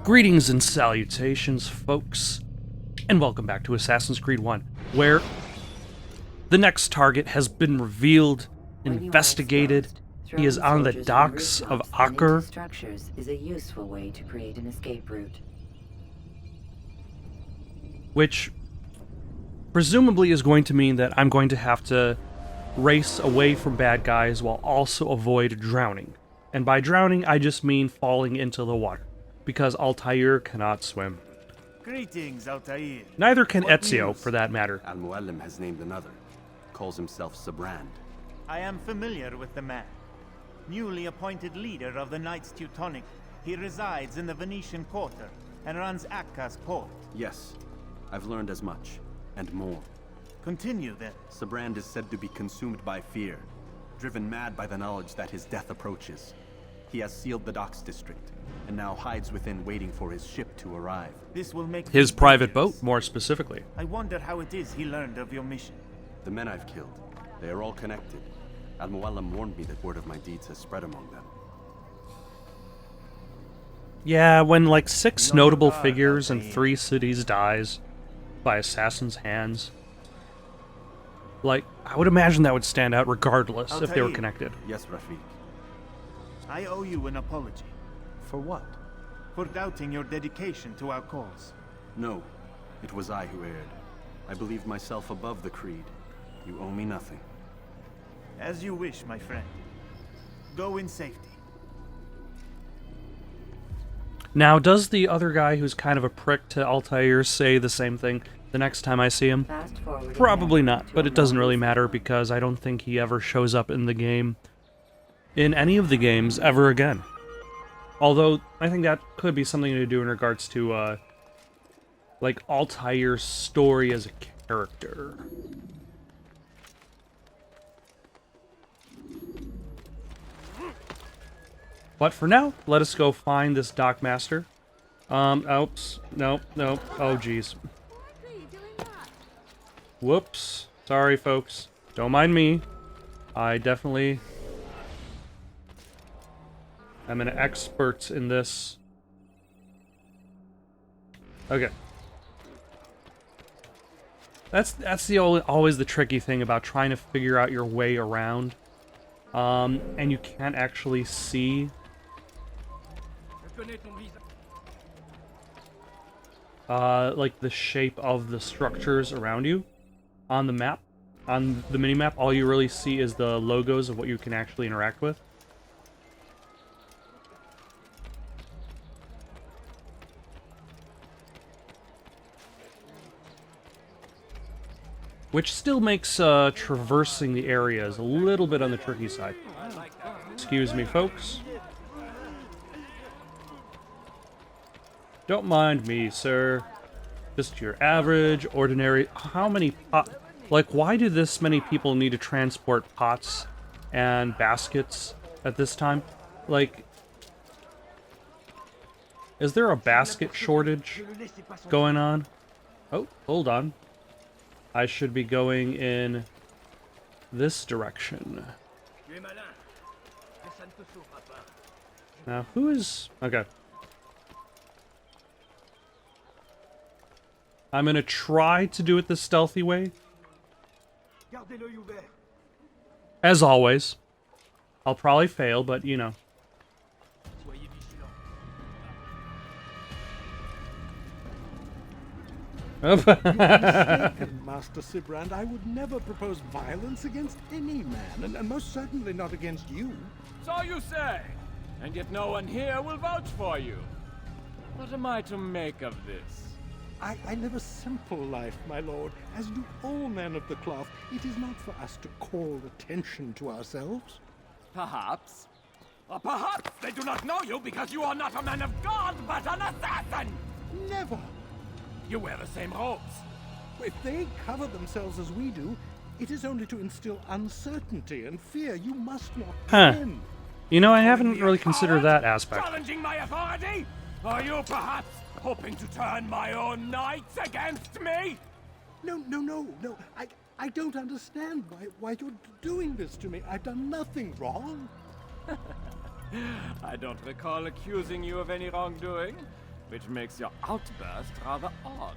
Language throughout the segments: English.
Greetings and salutations, folks, and welcome back to Assassin's Creed 1, where the next target has been revealed, investigated. He is on the docks of Acre. Structures is a useful way to create an escape route. Which presumably is going to mean that I'm going to have to race away from bad guys while also avoid drowning. And by drowning, I just mean falling into the water, because Altair cannot swim. Greetings, Altair. Neither can What Ezio, news? for that matter. Al-Muallim has named another. Calls himself Sabrand. I am familiar with the man. Newly appointed leader of the Knights Teutonic, he resides in the Venetian Quarter and runs Acca's port. Yes, I've learned as much, and more. Continue then. Sabrand is said to be consumed by fear, driven mad by the knowledge that his death approaches. He has sealed the docks district, and now hides within waiting for his ship to arrive. This will make His things private dangerous. boat, more specifically. I wonder how it is he learned of your mission. The men I've killed, they are all connected. Al-Muallim warned me that word of my deeds has spread among them. Yeah, when like 6 Be on your notable guard, figures in Altair. 3 cities dies by assassins' hands, like, I would imagine that would stand out regardless if they were Altair. connected. Yes, Rafiq. I owe you an apology For what? for doubting your dedication to our cause. No, it was I who erred. I believed myself above the creed. You owe me nothing. As you wish, my friend. Go in safety. Now, does the other guy who's kind of a prick to Altair say the same thing the next time I see him? Fast forward. Probably not, but it doesn't really matter because I don't think he ever shows up in the game, in any of the games, ever again. Although, I think that could be something to do in regards to, like, Altair's story as a character. But for now, let us go find this dockmaster. Oops. Nope. Oh, jeez. Whoops. Sorry, folks. Don't mind me. I definitely am an expert in this. Okay. That's always the tricky thing about trying to figure out your way around. And you can't actually see like the shape of the structures around you on the map. On the mini-map, all you really see is the logos of what you can actually interact with. Which still makes traversing the areas a little bit on the tricky side. Excuse me, folks. Don't mind me, sir. Just your average, ordinary... How many like, why do this many people need to transport pots and baskets at this time? Like, is there a basket shortage going on? Oh, hold on. I should be going in this direction. Now, who is... Okay. I'm gonna try to do it the stealthy way. As always. I'll probably fail, but you know. Master Sibrand, I would never propose violence against any man, and most certainly not against you. So you say, and yet no one here will vouch for you. What am I to make of this? I live a simple life, my lord, as do all men of the cloth. It is not for us to call attention to ourselves. Perhaps. Or perhaps they do not know you because you are not a man of God, but an assassin! Never! You wear the same robes. If they cover themselves as we do, it is only to instill uncertainty and fear. You must not Huh. begin. You know, I haven't Calling me a really considered coward? that aspect. Challenging my authority? Are you perhaps hoping to turn my own knights against me? No. I don't understand why you're doing this to me. I've done nothing wrong. I don't recall accusing you of any wrongdoing. which makes your outburst rather odd.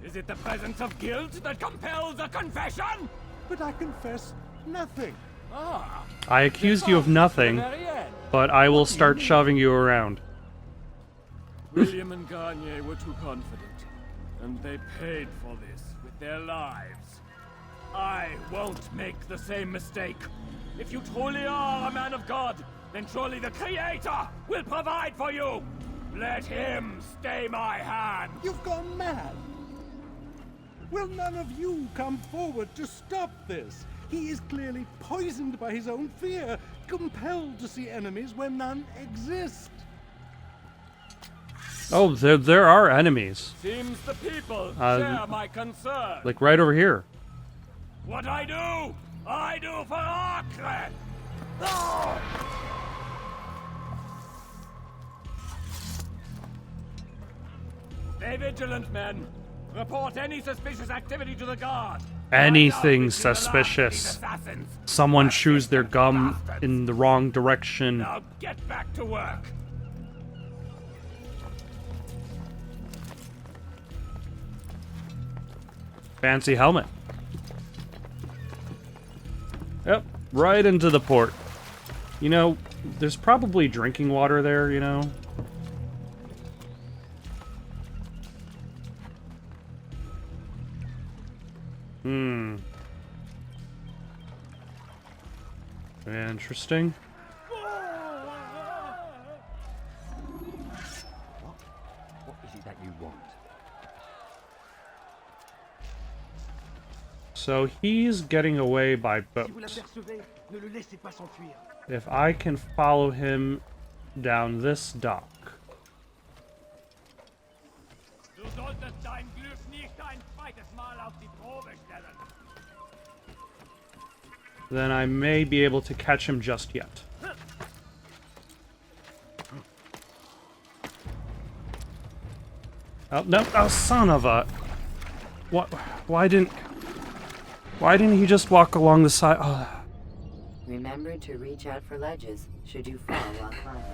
Is it the presence of guilt that compels a confession? But I confess nothing. Ah, I accused you of nothing, the very end. but I will start shoving you around. William and Garnier were too confident, and they paid for this with their lives. I won't make the same mistake. If you truly are a man of God, then surely the Creator will provide for you. Let him stay my hand. You've gone mad. Will none of you come forward to stop this? He is clearly poisoned by his own fear, compelled to see enemies where none exist. Oh, there are enemies. Seems the people share my concern. Like right over here. What I do for Acre! Oh! Stay vigilant, men. Report any suspicious activity to the guard. Anything suspicious. Someone chews their gum in the wrong direction. Now get back to work. Fancy helmet. Yep, right into the port. You know, there's probably drinking water there, you know? Interesting. What is it that you want? So he's getting away by boat. Si vous l'apercevez, ne le laissez pas s'enfuir. If I can follow him down this dock. Du solltest dein Glück nicht ein zweites Mal auf die Probe stellen. Then I may be able to catch him just yet. Oh, no. Oh, son of a... What? Why didn't he just walk along the side? Oh. Remember to reach out for ledges should you fall while climbing.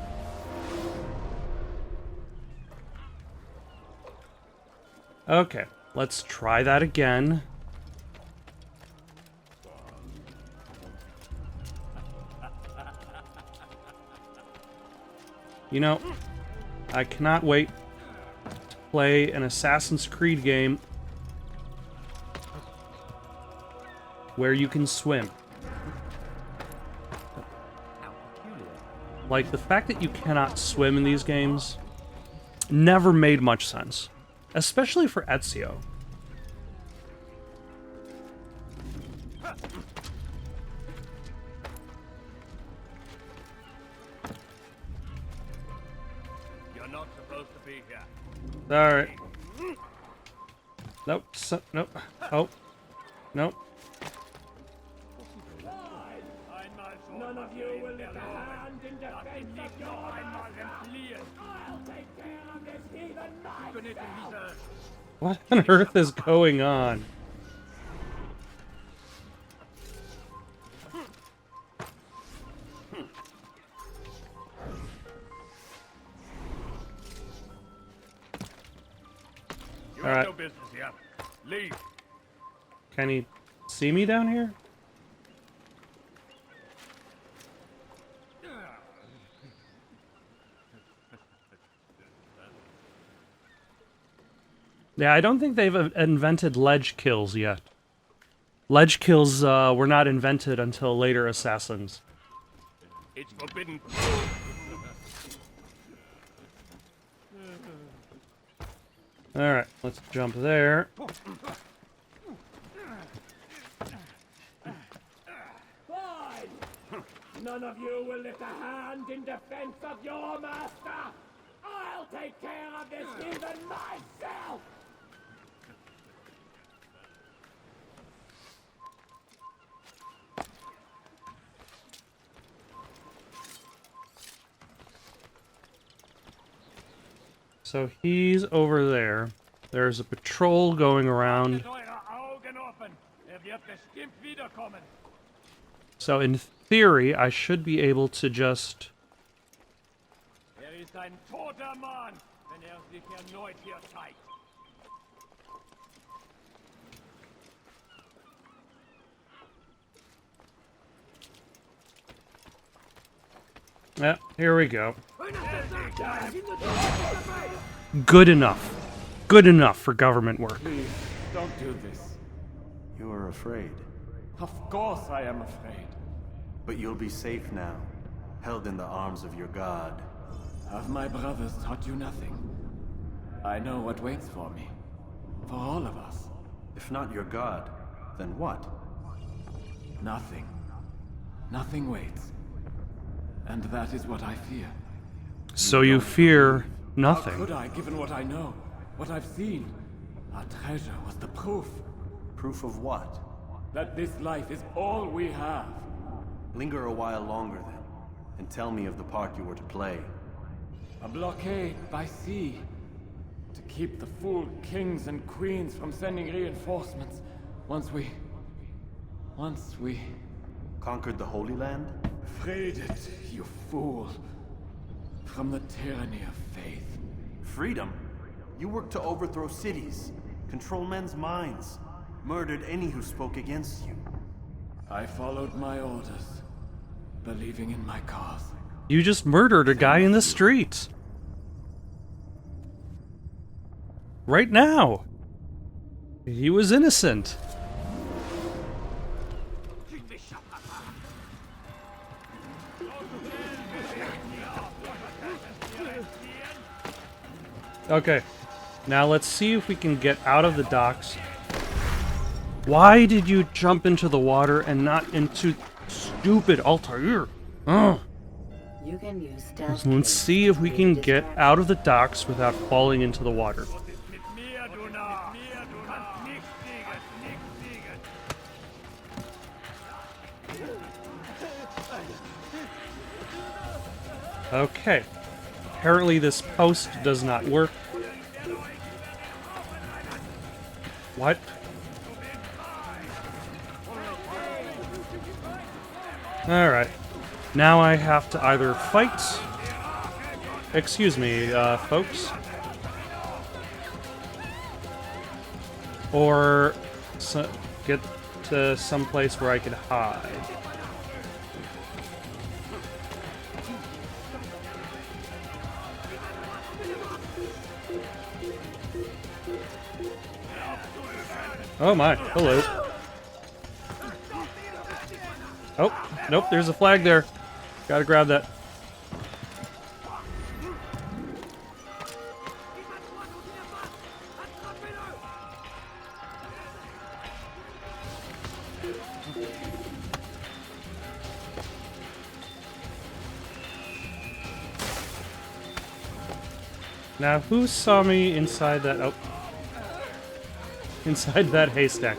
Okay, let's try that again. You know, I cannot wait to play an Assassin's Creed game where you can swim. Like, the fact that you cannot swim in these games never made much sense. Especially for Ezio. You're not supposed to be here. Alright. Nope. Nope. Oh. Nope. None of you will lift a hand in defense of your I'll take care of this heathen myself. What on earth is going on? You All have right. no business here. Leave. Can he see me down here? Yeah, I don't think they've invented ledge kills yet. Ledge kills were not invented until later Assassins. It's forbidden. Alright, let's jump there. Fine. None of you will lift a hand in defense of your master. I'll take care of this heathen myself. So he's over there. There's a patrol going around. So in theory, I should be able to just... Er ist ein toter Mann, wenn er sich erneut hier zeigt. Yeah, here we go. Good enough. Good enough for government work. Please, don't do this. You are afraid, Of course I am afraid. but you'll be safe now, held in the arms of your god. Have my brothers taught you nothing? I know what waits for me. For all of us. If not your god, then what? Nothing. Nothing waits. And that is what I fear. So you fear How nothing. could I, given what I know? What I've seen? Our treasure was the proof Proof of what? that this life is all we have. Linger a while longer then, and tell me of the part you were to play. A blockade by sea. To keep the fool kings and queens from sending reinforcements. Once we... Conquered the Holy Land? freed it, you fool. From the tyranny of faith. Freedom? You worked to overthrow cities, control men's minds, murdered any who spoke against you. I followed my orders, believing in my cause. You just murdered a guy in the street. Right now. He was innocent. Okay. Now let's see if we can get out of the docks. Why did you jump into the water and not into stupid Altair? Ugh. You can use stealth. Let's see if we can get out of the docks without falling into the water. Okay. Apparently this post does not work. What? Alright. Now I have to either fight... Excuse me, folks. Or get to some place where I can hide. Oh my, hello. Oh, nope, there's a flag there. Gotta grab that. Now, who saw me inside that... Oh. Inside that haystack.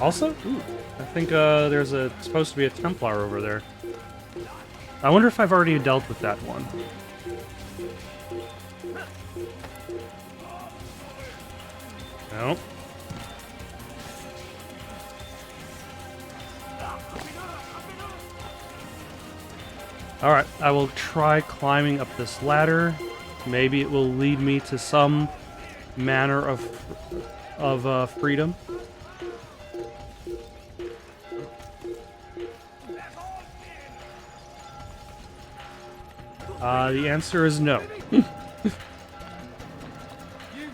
Also, ooh, I think there's supposed to be a Templar over there. I wonder if I've already dealt with that one. Nope. Alright, I will try climbing up this ladder. Maybe it will lead me to some manner of freedom. The answer is no. You've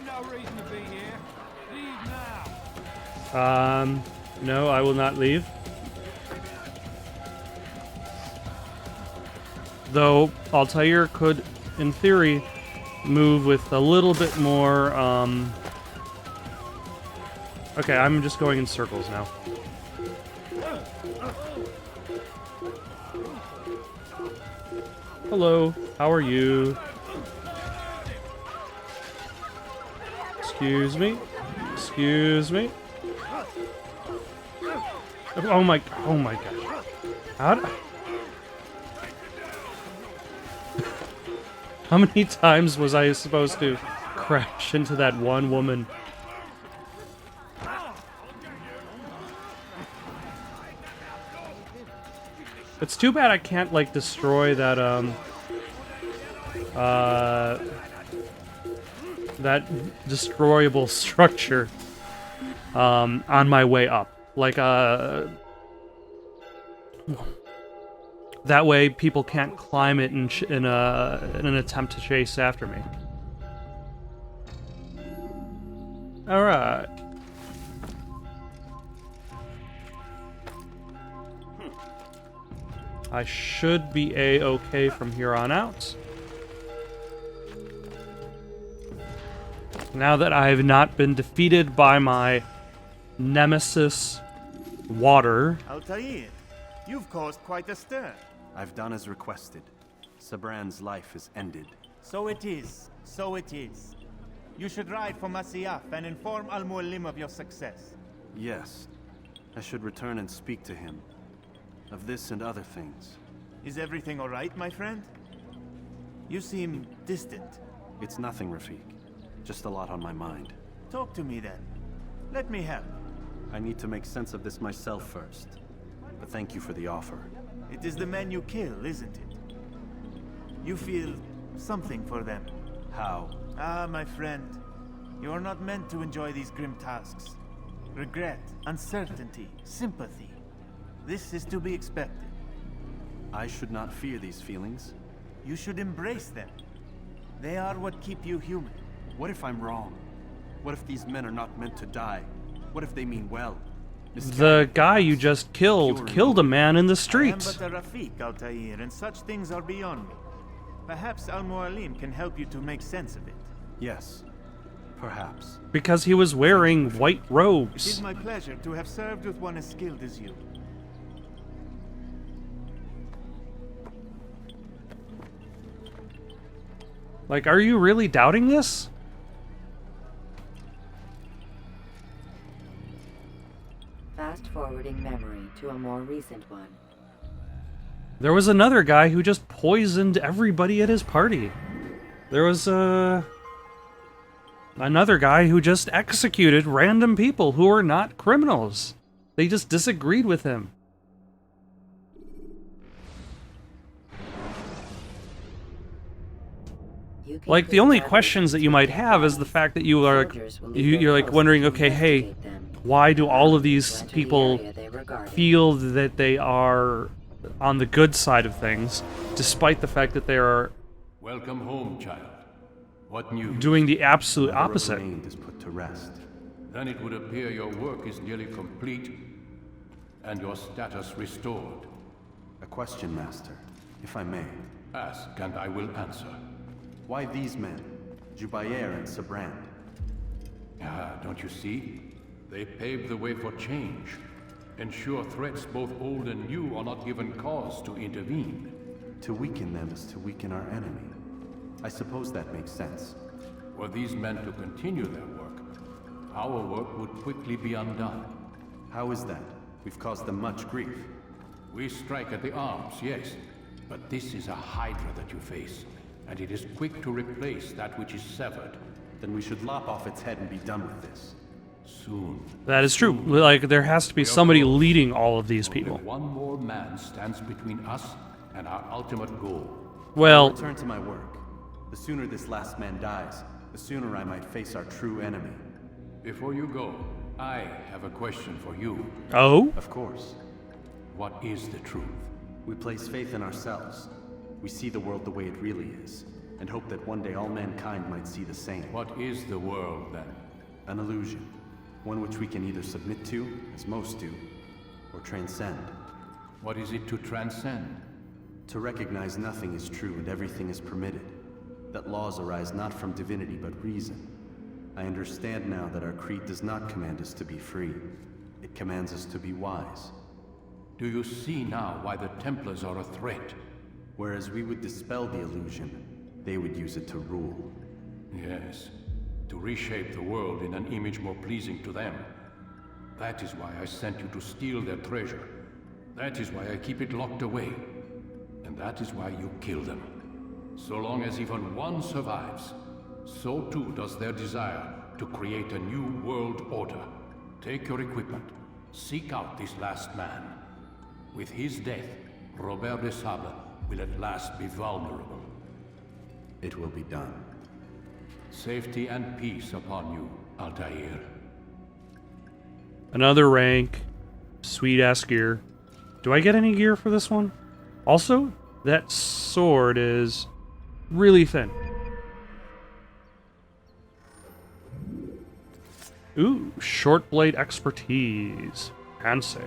no reason to be here. Leave now. No, I will not leave. Though, Altair could, in theory, move with a little bit more, Okay, I'm just going in circles now. Hello, how are you? Excuse me? Excuse me? Oh my gosh. How many times was I supposed to crash into that one woman? It's too bad I can't, like, destroy that, that destroyable structure on my way up. Like, that way people can't climb it in an attempt to chase after me. Alright. I should be A-okay from here on out. Now that I have not been defeated by my nemesis, water. Altair, you've caused quite a stir. I've done as requested. Sabran's life is ended. So it is. So it is. You should ride for Masyaf and inform Al-Mualim of your success. Yes. I should return and speak to him. Of this and other things. Is everything all right, my friend? You seem distant. It's nothing, Rafik. Just a lot on my mind. Talk to me then. Let me help. I need to make sense of this myself first. But thank you for the offer. It is the men you kill, isn't it? You feel something for them. How? Ah, my friend. You are not meant to enjoy these grim tasks. Regret, uncertainty, sympathy. This is to be expected. I should not fear these feelings. You should embrace them. They are what keep you human. What if I'm wrong? What if these men are not meant to die? What if they mean well? The guy you just killed a man in the streets. I am but a Rafik, Altair, and such things are beyond me. Perhaps Al-Mualim can help you to make sense of it. Yes, perhaps. Because he was wearing white It robes. is my pleasure to have served with one as skilled as you. Like, are you really doubting this? Fast forwarding memory to a more recent one. There was another guy who just poisoned everybody at his party. There was, another guy who just executed random people who were not criminals. They just disagreed with him. Like, the only questions that you might have is the fact that you are, you're like wondering, okay, hey, why do all of these people feel that they are on the good side of things, despite the fact that they are Welcome home, child. What news? doing the absolute Whatever opposite? remained is put to rest. Then it would appear your work is nearly complete and your status restored. A question, Master, if I may. Ask and I will answer. Why these men? Jubayer and Sabrand? Ah, don't you see? They pave the way for change. Ensure threats both old and new are not given cause to intervene. To weaken them is to weaken our enemy. I suppose that makes sense. Were these men to continue their work, our work would quickly be undone. How is that? We've caused them much grief. We strike at the arms, yes, but this is a hydra that you face, and it is quick to replace that which is severed. Then we should lop off its head and be done with this. Soon. That is true. Like, there has to be somebody leading all of these people. Only one more man stands between us and our ultimate goal. Well, Return to my work. The sooner this last man dies, the sooner I might face our true enemy. Before you go, I have a question for you. oh? Of course. What is the truth? We place faith in ourselves. We see the world the way it really is, and hope that one day all mankind might see the same. What is the world, then? An illusion. One which we can either submit to, as most do, or transcend. What is it to transcend? To recognize nothing is true and everything is permitted. That laws arise not from divinity but reason. I understand now that our creed does not command us to be free. It commands us to be wise. Do you see now why the Templars are a threat? Whereas we would dispel the illusion, they would use it to rule. Yes, to reshape the world in an image more pleasing to them. That is why I sent you to steal their treasure. That is why I keep it locked away. And that is why you kill them. So long as even one survives, so too does their desire to create a new world order. Take your equipment. Seek out this last man. With his death, Robert de Sable will at last be vulnerable. It will be done. Safety and peace upon you, Altair. Another rank. Sweet-ass gear. Do I get any gear for this one? Also, that sword is really thin. Ooh, short blade expertise. Fancy.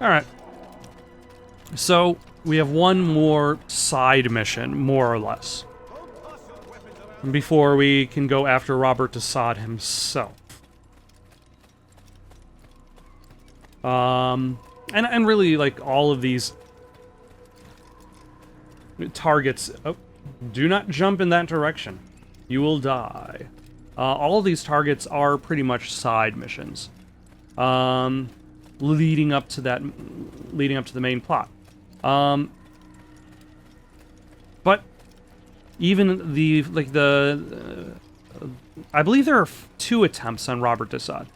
Alright. So, we have one more side mission, more or less, before we can go after Robert Assad himself. And really, like, all of these targets... Oh, do not jump in that direction. You will die. All of these targets are pretty much side missions. Leading up to the main plot. But even I believe there are 2 attempts on Robert Assad.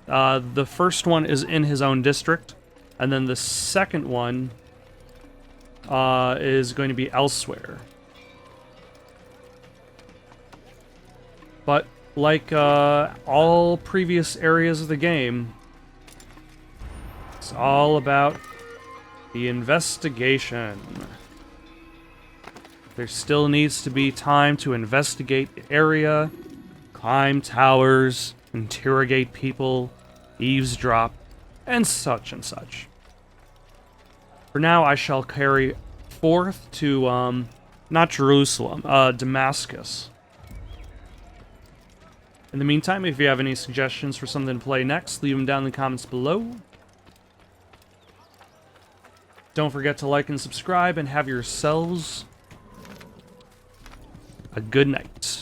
The first one is in his own district, and then the second one is going to be elsewhere. But like all previous areas of the game, it's all about the investigation. There still needs to be time to investigate the area, climb towers, interrogate people, eavesdrop, and such and such. For now, I shall carry forth to, not Jerusalem, Damascus. In the meantime, if you have any suggestions for something to play next, leave them down in the comments below. Don't forget to like and subscribe, and have yourselves a good night.